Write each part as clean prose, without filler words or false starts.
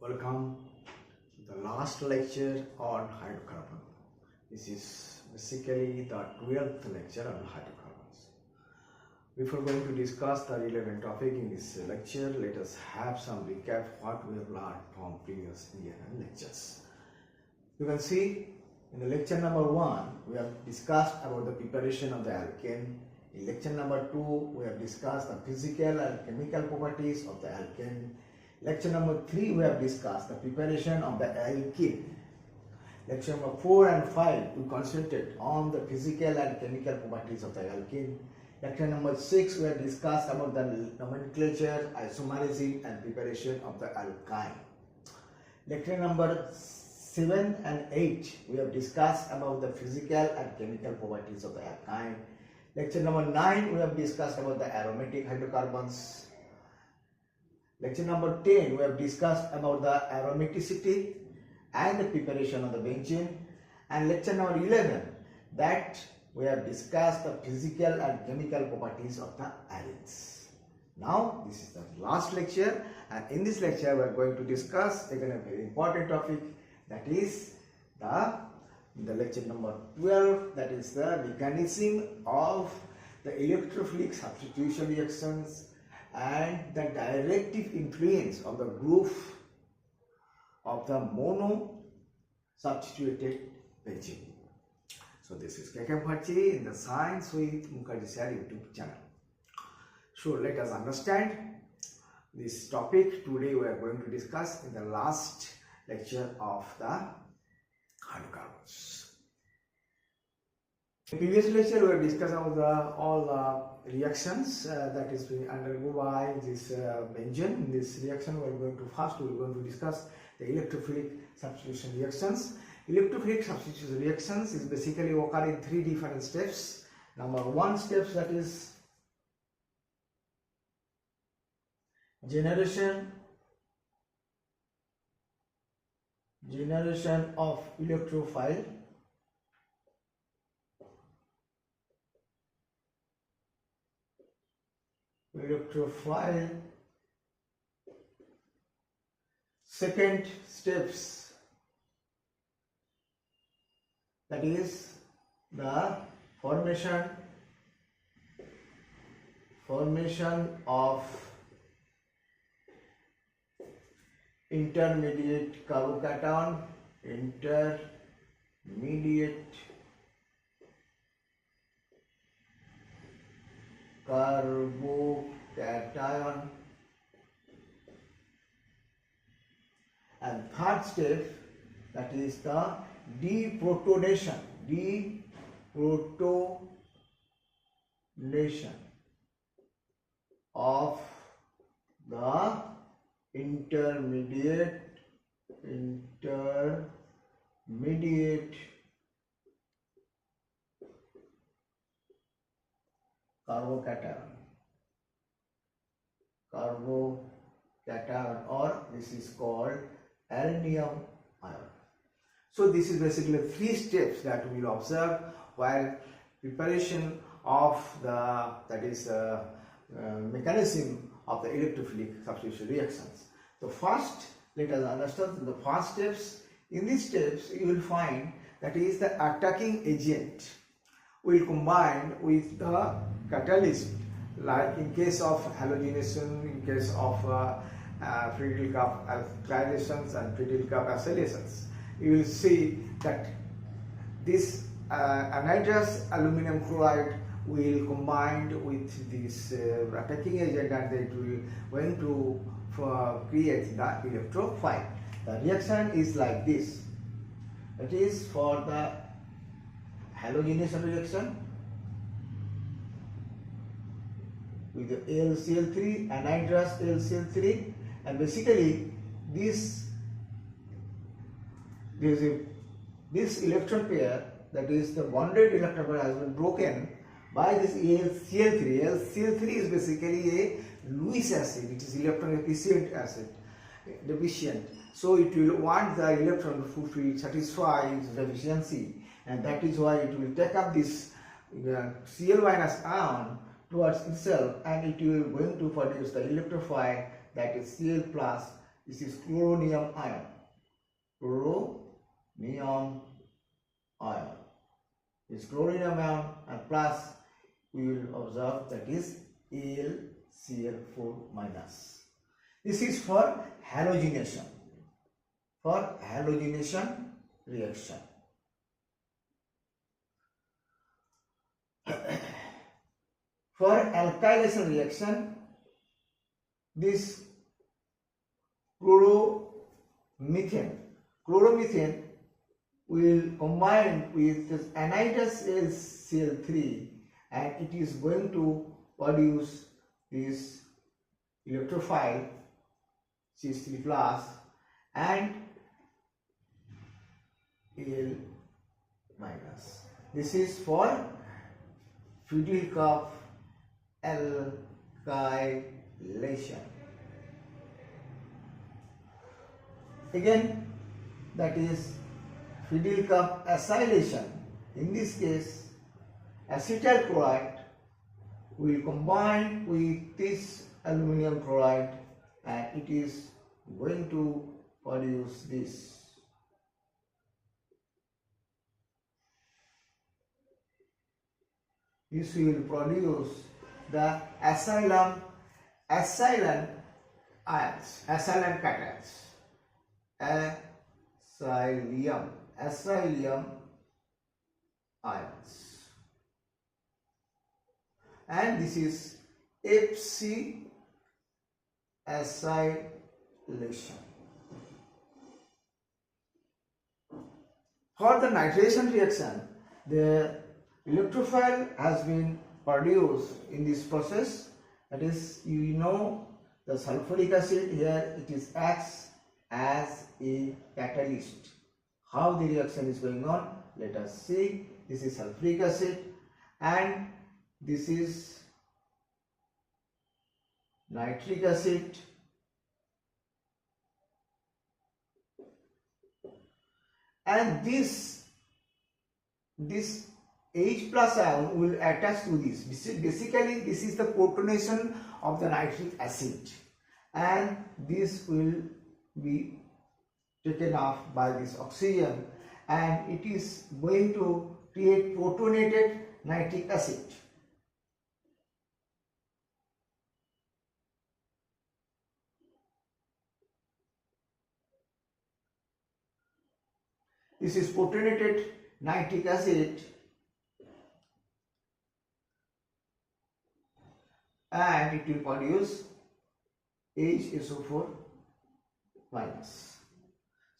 Welcome to the last lecture on hydrocarbon. This is basically the 12th lecture on hydrocarbons. Before going to discuss the relevant topic in this lecture, let us have some recap what we have learned from previous lectures. You can see in the lecture number 1, we have discussed about the preparation of the alkane. In lecture number 2, we have discussed the physical and chemical properties of the alkane. Lecture number 3, we have discussed the preparation of the alkene. Lecture number 4 and 5, we concentrated on the physical and chemical properties of the alkene. Lecture number 6, we have discussed about the nomenclature, isomerism and preparation of the alkyne. Lecture number 7 and 8, we have discussed about the physical and chemical properties of the alkyne. Lecture number 9, we have discussed about the aromatic hydrocarbons. Lecture number 10, we have discussed about the aromaticity and the preparation of the benzene. And lecture number 11, that we have discussed the physical and chemical properties of the arenes. Now, this is the last lecture, and in this lecture, we are going to discuss again a very important topic, that is the lecture number 12, that is the mechanism of the electrophilic substitution reactions and the directive influence of the group of the mono substituted benzene. So this is Kekemphachi in the Science with Mukherjee Sir YouTube channel. So let us understand this topic. Today we are going to discuss in the last lecture of the hydrocarbons. In previous lecture we have discussed about all the reactions that is being undergone by this benzene. In this reaction we are going to discuss the electrophilic substitution reactions. Electrophilic substitution reactions is basically occur in 3 different steps. Number 1 step, that is generation of electrophile. Second steps, that is the formation of intermediate carbocation, and third step, that is the deprotonation of the intermediate carbocation, or this is called aluminium ion. So this is basically 3 steps that we will observe while preparation of the mechanism of the electrophilic substitution reactions. So first, let us understand the first steps. In these steps, you will find that is the attacking agent will combine with the catalyst, like in case of halogenation, in case of Friedel cup alkylizations and Friedel cup acylations. You will see that this anhydrous aluminum chloride will combine with this attacking agent, and it will going to create the electrophile. The reaction is like this. It is for the halogenation reaction with the LCl3, anhydrous LCl3, and basically this electron pair, that is the bonded electron pair, has been broken by this LCl3. LCl3 is basically a Lewis acid. It is electron deficient. So it will want the electron to fulfill, satisfy its deficiency, and that is why it will take up this Cl- ion towards itself, and it will going to produce the electrophile, that is Cl plus This is chloronium ion. Chloronium ion. This chloronium ion and plus we will observe that is AlCl4 minus. This is for halogenation. For halogenation reaction. For alkylation reaction, this chloromethane will combine with this anhydrous Cl3 and it is going to produce this electrophile CH3 plus and Al minus. This is for Friedel cup alkylation. Again, that is Friedel cup acylation. In this case, acetyl chloride will combine with this aluminum chloride and it is going to produce this. This will produce the acylum ions, acylum cations, acylium ions, and this is FC acylation. For the nitration reaction, the electrophile has been produced in this process. That is, you know, the sulfuric acid here, it is acts as a catalyst. How the reaction is going on, let us see. This is sulfuric acid and this is nitric acid and this H plus ion will attach to this. Basically, this is the protonation of the nitric acid and this will be taken off by this oxygen and it is going to create protonated nitric acid. This is protonated nitric acid and it will produce HSO4 minus.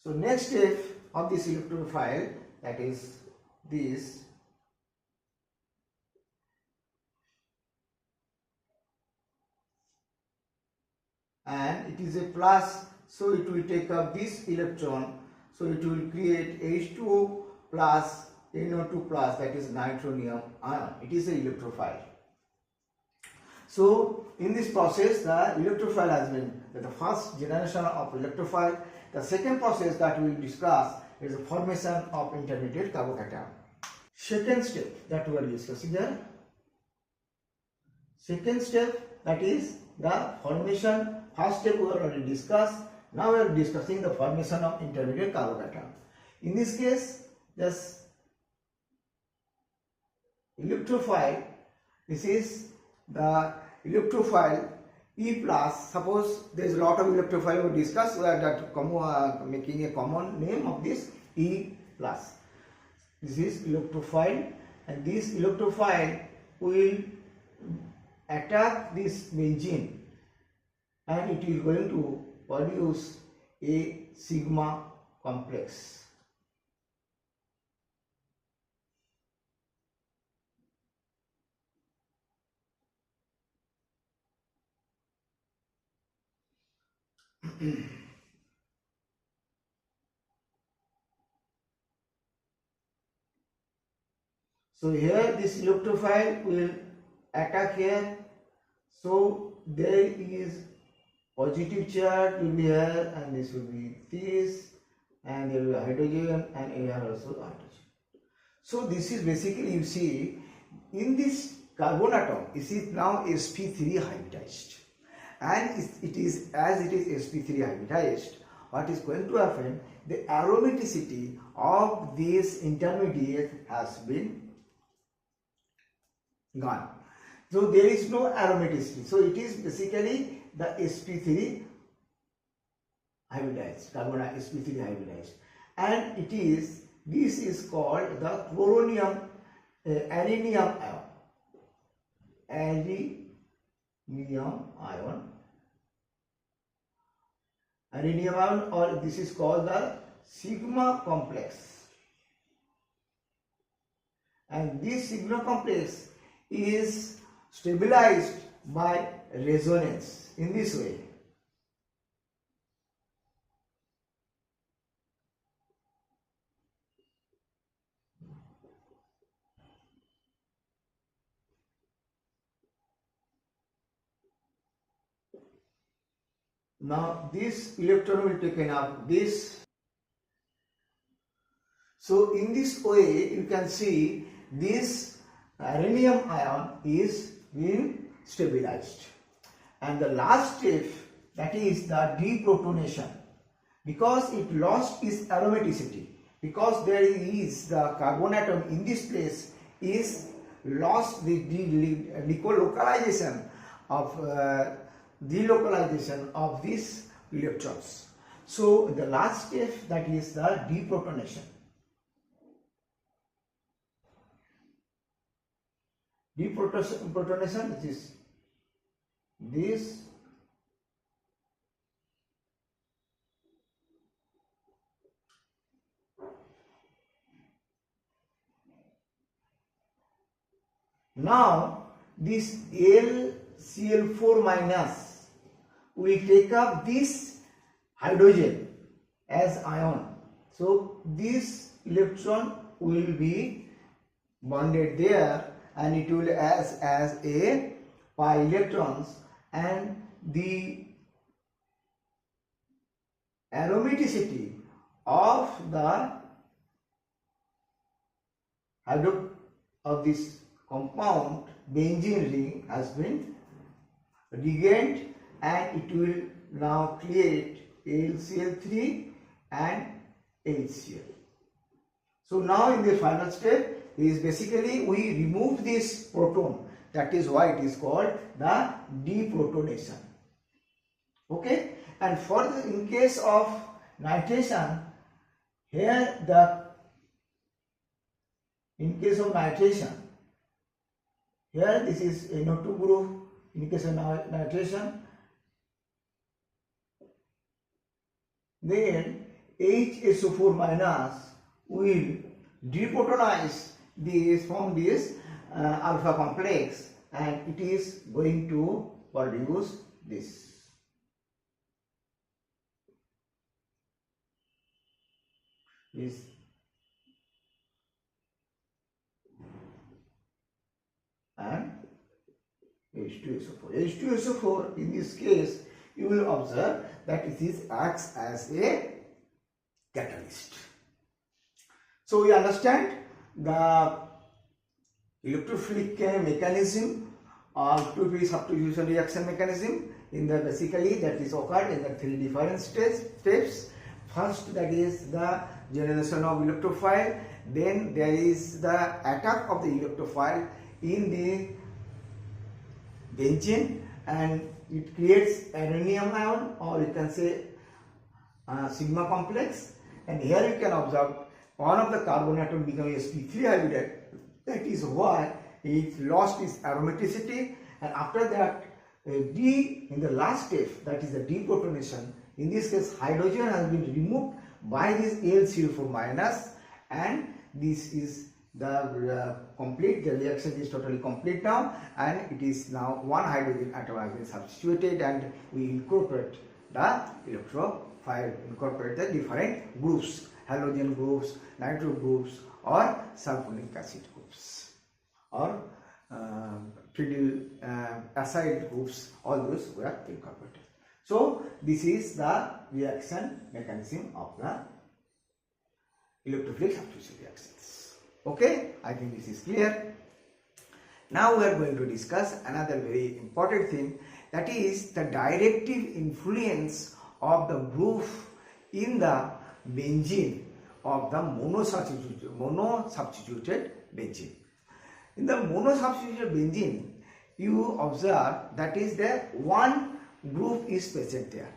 So next step of this electrophile, that is this, and it is a plus, so it will take up this electron, so it will create H2O plus NO2 plus, that is nitronium ion. It is a electrophile. So in this process, the electrophile has been the first generation of electrophile. The second process that we will discuss is the formation of intermediate carbocation. Second step that we are discussing here. Second step, that is the formation. First step we already discussed. Now we are discussing the formation of intermediate carbocation. In this case, this electrophile, this is the electrophile E plus. Suppose there is a lot of electrophile we discuss that making a common name of this E plus. This is electrophile and this electrophile will attack this benzene and it is going to produce a sigma complex. So here this electrophile will attack here. So there is positive charge will be here and this will be this and there will be hydrogen and here also hydrogen. So this is basically, you see, in this carbon atom, this is now sp3 hybridized and it is as it is sp3 hybridized, what is going to happen? The aromaticity of this intermediate has been gone. So there is no aromaticity. So it is basically the sp3 hybridized, carbon sp3 hybridized, and this is called the chloronium areninium ion. Areninium ion, or this is called the sigma complex, and this sigma complex is stabilized by resonance in this way. Now this electron will taken up this. So in this way you can see this areninium ion is being stabilized, and the last step, that is the deprotonation, because it lost its aromaticity, because there is the carbon atom in this place is lost the delocalization of these electrons. So the last step, that is the deprotonation. Deprotonation, which is this. Now this LCl4 minus will take up this hydrogen as ion. So this electron will be bonded there, and it will as a pi electrons, and the aromaticity of the this compound benzene ring has been regained, and it will now create LCl3 and HCl. So now in the final step is basically we remove this proton, that is why it is called the deprotonation. Okay, and for the, in case of nitration, here in case of nitration, here this is NO2 group. In case of nitration, then HSO4 minus will deprotonize this from this alpha complex, and it is going to produce this. And H2SO4. H2SO4 in this case, you will observe that it is acts as a catalyst. So we understand the electrophilic mechanism or electrophilic substitution reaction mechanism in the basically that is occurred in the three different steps. First, that is the generation of electrophile, then there is the attack of the electrophile in the benzene, and it creates areninium ion, or you can say sigma complex, and here you can observe one of the carbon atom becoming sp3 hybridized. That is why it lost its aromaticity, and after that in the last step, that is the deprotonation. In this case, hydrogen has been removed by this Al4 minus, and this is the complete, the reaction is totally complete now, and it is now one hydrogen atom has been substituted, and we incorporate the electrophile, incorporate the different groups, halogen groups, nitro groups, or sulfuric acid groups, or tridyl acid groups, all those were incorporated. So this is the reaction mechanism of the electrophilic substitution reactions. Okay, I think this is clear. Now we are going to discuss another very important thing, that is the directive influence of the group in the benzene of the monosubstituted benzene. In the monosubstituted benzene, you observe that is the one group is present there,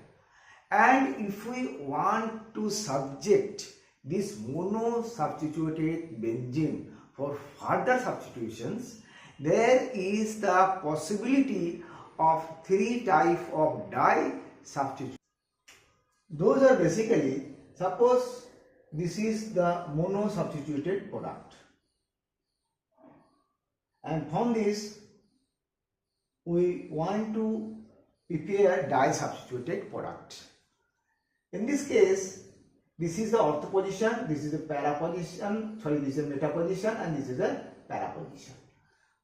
and if we want to subject this monosubstituted benzene for further substitutions, there is the possibility of three types of dye substitution. Those are basically, suppose this is the monosubstituted product, and from this we want to prepare dye substituted product. In this case, this is the ortho position, this is the para position, this is the meta position, and this is the para position.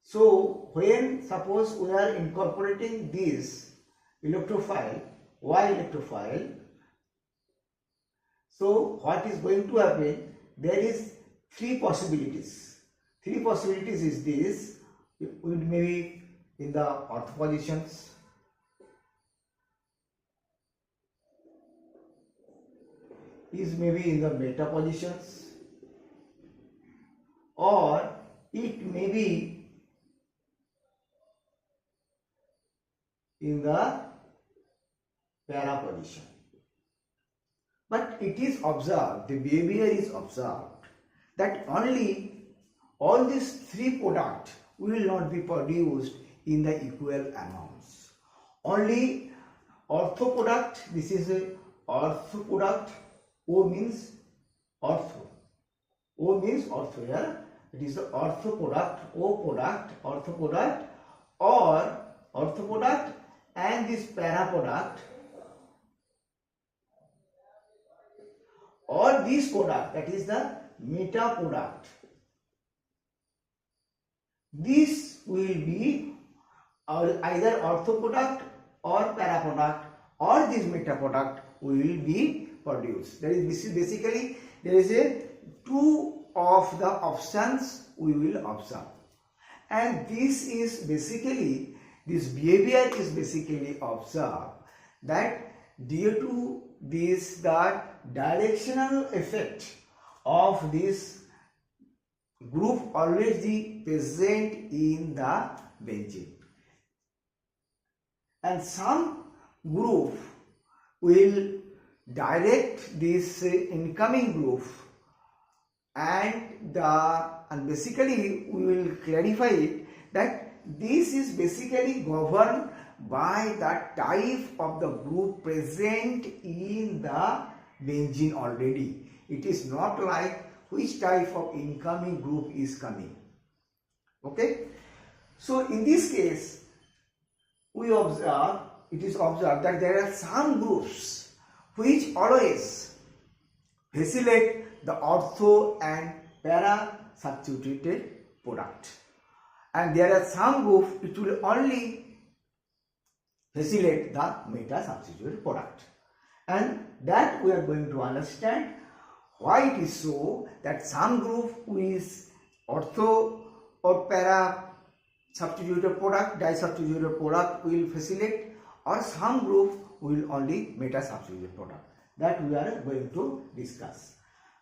So when suppose we are incorporating this electrophile, Y electrophile, so what is going to happen? There is three possibilities. Three possibilities is this: it would maybe in the ortho positions, is maybe in the meta positions, or it may be in the para position. But it is observed, the behavior is observed, that only all these three products will not be produced in the equal amounts. Only ortho product, this is a ortho product, O means ortho. O means ortho here. It is the ortho product, O product, ortho product, or ortho product, and this para product, or this product, that is the meta product. This will be either ortho product or para product, or this meta product will be produced. That is, this is basically, there is a two of the options we will observe, and this is basically, this behavior is basically observed that due to this, the directional effect of this group already present in the benzene, and some group will direct this incoming group, and basically we will clarify it that this is basically governed by the type of the group present in the benzene already. It is not like which type of incoming group is coming. Okay, so in this case we observe, it is observed that there are some groups which always facilitate the ortho and para substituted product, and there are some groups which will only facilitate the meta substituted product, and that we are going to understand why it is so that some group with ortho or para substituted product, dye substituted product will facilitate, or some group will only meta substituted product. That we are going to discuss.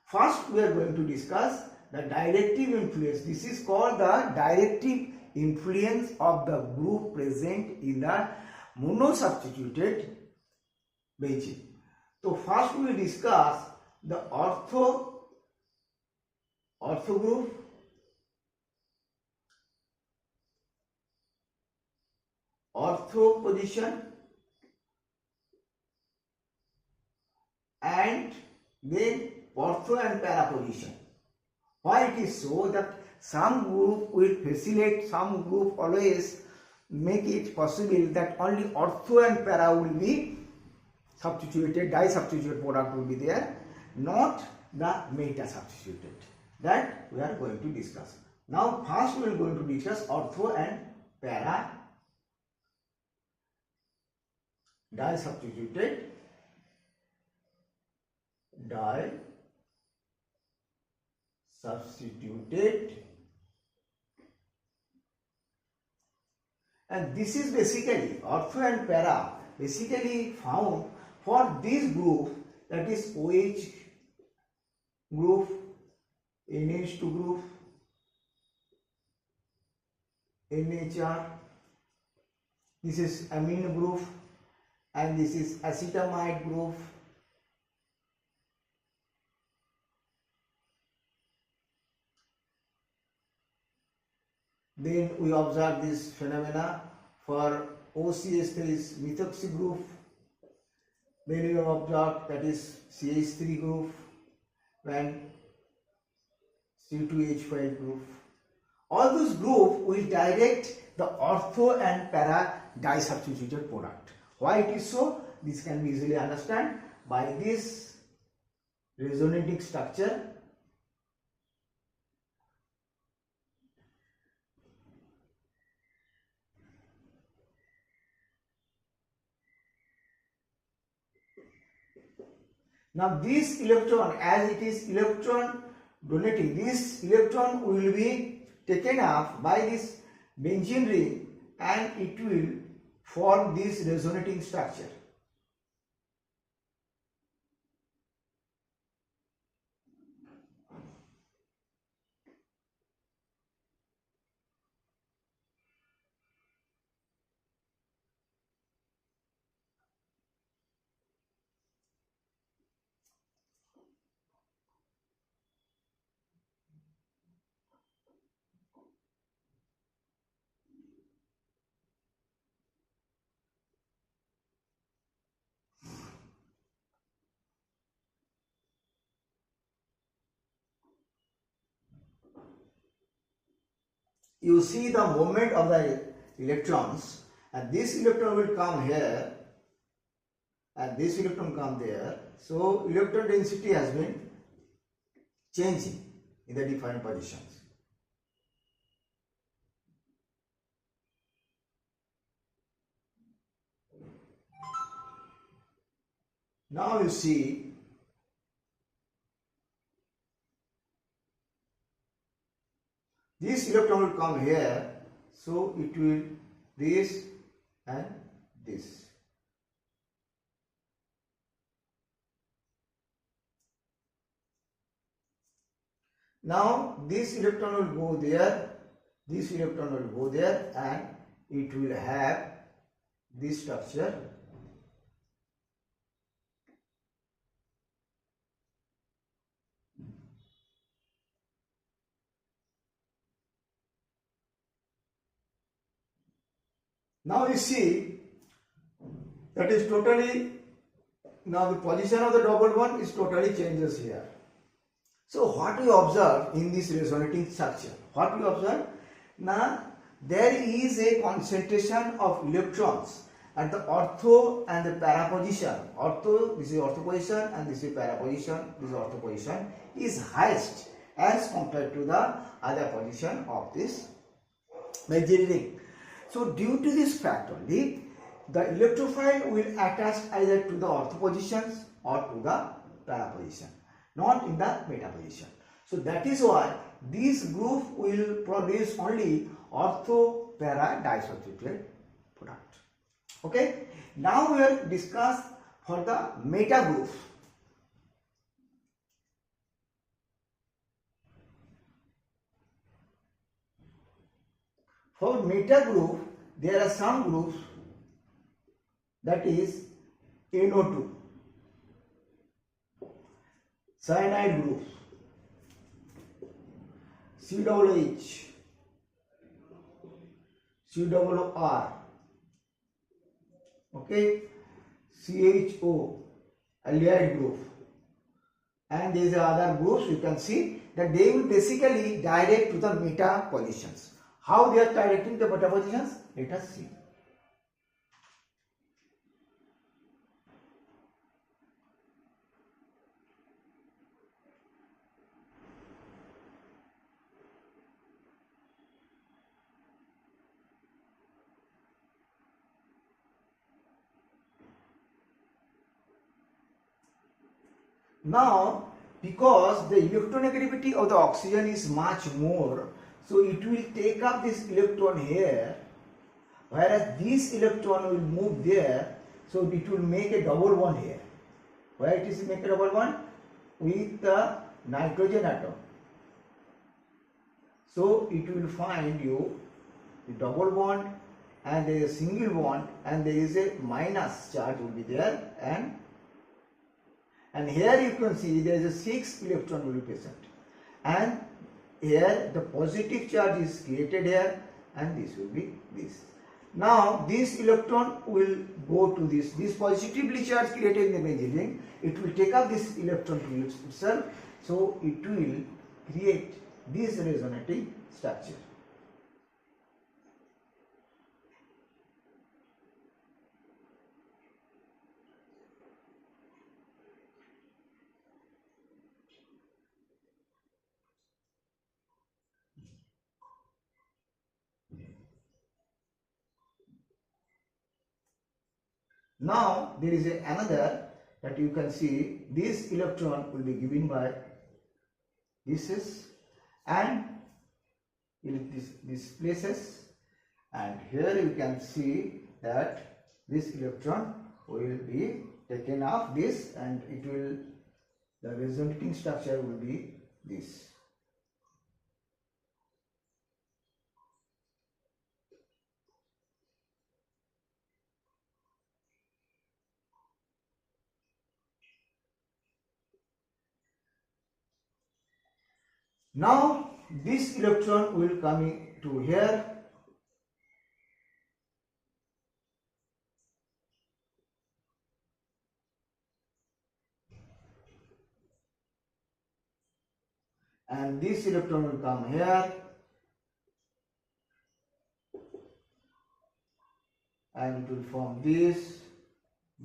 First we are going to discuss the directive influence. This is called the directive influence of the group present in the monosubstituted benzene. So first we will discuss the ortho group, ortho position, and then ortho and para position. Why it is so that some group will facilitate, some group always make it possible that only ortho and para will be substituted, dye substituted product will be there, not the meta substituted. That we are going to discuss. Now first we are going to discuss ortho and para dye substituted, And this is basically ortho and para basically found for this group, that is OH group, NH2 group, NHR, this is amine group, and this is acetamide group. Then we observe this phenomena for OCH3 is methoxy group. Then we observe that is CH3 group and C2H5 group. All those groups will direct the ortho and para disubstituted product. Why it is so? This can be easily understood by this resonating structure. Now this electron, as it is electron donating, this electron will be taken up by this benzene ring and it will form this resonating structure. You see the movement of the electrons, and this electron will come here and this electron come there. So electron density has been changing in the different positions. Now you see this electron will come here, so it will this and this. Now this electron will go there, this electron will go there, and it will have this structure. Now you see that is totally, now the position of the double bond is totally changes here. So what we observe in this resonating structure? What we observe? Now there is a concentration of electrons at the ortho and the para position. Ortho, this is ortho position, and this is para position, this is ortho position, is highest as compared to the other position of this benzene ring. So due to this factor, the electrophile will attach either to the ortho positions or to the para position, not in the meta position. So that is why this group will produce only ortho para disubstituted product. Okay. Now we will discuss for the meta group. For meta group, there are some groups, that is NO2, cyanide group, COOH, COOR, okay, CHO, aldehyde group, and these are other groups. You can see that they will basically direct to the meta positions. How they are directing the meta positions? Let us see. Now, because the electronegativity of the oxygen is much more, so it will take up this electron here whereas this electron will move there, so it will make a double bond here. Where it is make a double bond? With the nitrogen atom. So it will find you the double bond and there is a single bond and there is a minus charge will be there, and here you can see there is a 6 electron will be present, and here the positive charge is created here and this will be this. Now this electron will go to this positively charged created in the benzene ring, it will take up this electron to itself, so it will create this resonating structure. Now there is another that you can see, this electron will be given by this and in these places, and here you can see that this electron will be taken off this and it will, the resonating structure will be this. Now this electron will come to here, and this electron will come here, and it will form this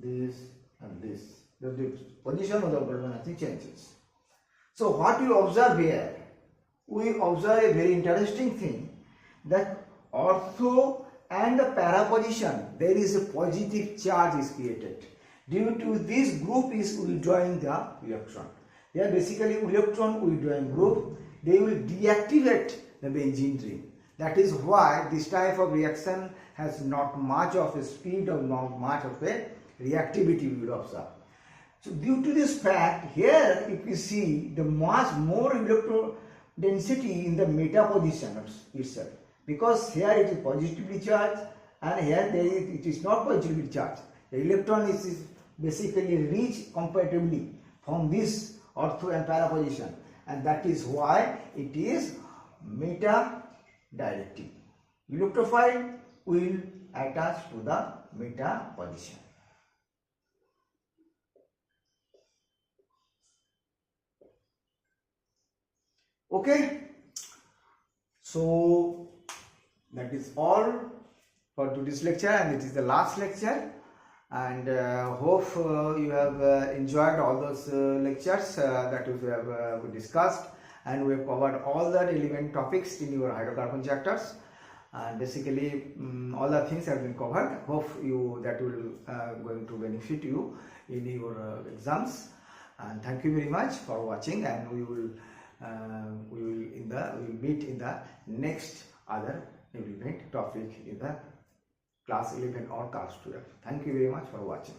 and this. The position of the orbital nothing changes. So what we observe here, we observe a very interesting thing, that ortho and the para position there is a positive charge is created. Due to this group is withdrawing the electron. They are basically electron withdrawing group. They will deactivate the benzene ring. That is why this type of reaction has not much of a speed or not much of a reactivity we will observe. So due to this fact, here if you see the much more electron density in the meta position itself, because here it is positively charged and here it is not positively charged. The electron is basically reach comparatively from this ortho and para position, and that is why it is meta directive. Electrophile will attach to the meta position. Okay, so that is all for today's lecture, and it is the last lecture, and hope you have enjoyed all those lectures that we have discussed, and we have covered all the relevant topics in your hydrocarbon chapters, and basically all the things have been covered. Hope you that will going to benefit you in your exams, and thank you very much for watching, and we will meet in the next other relevant topic in the class 11 or class 12. Thank you very much for watching.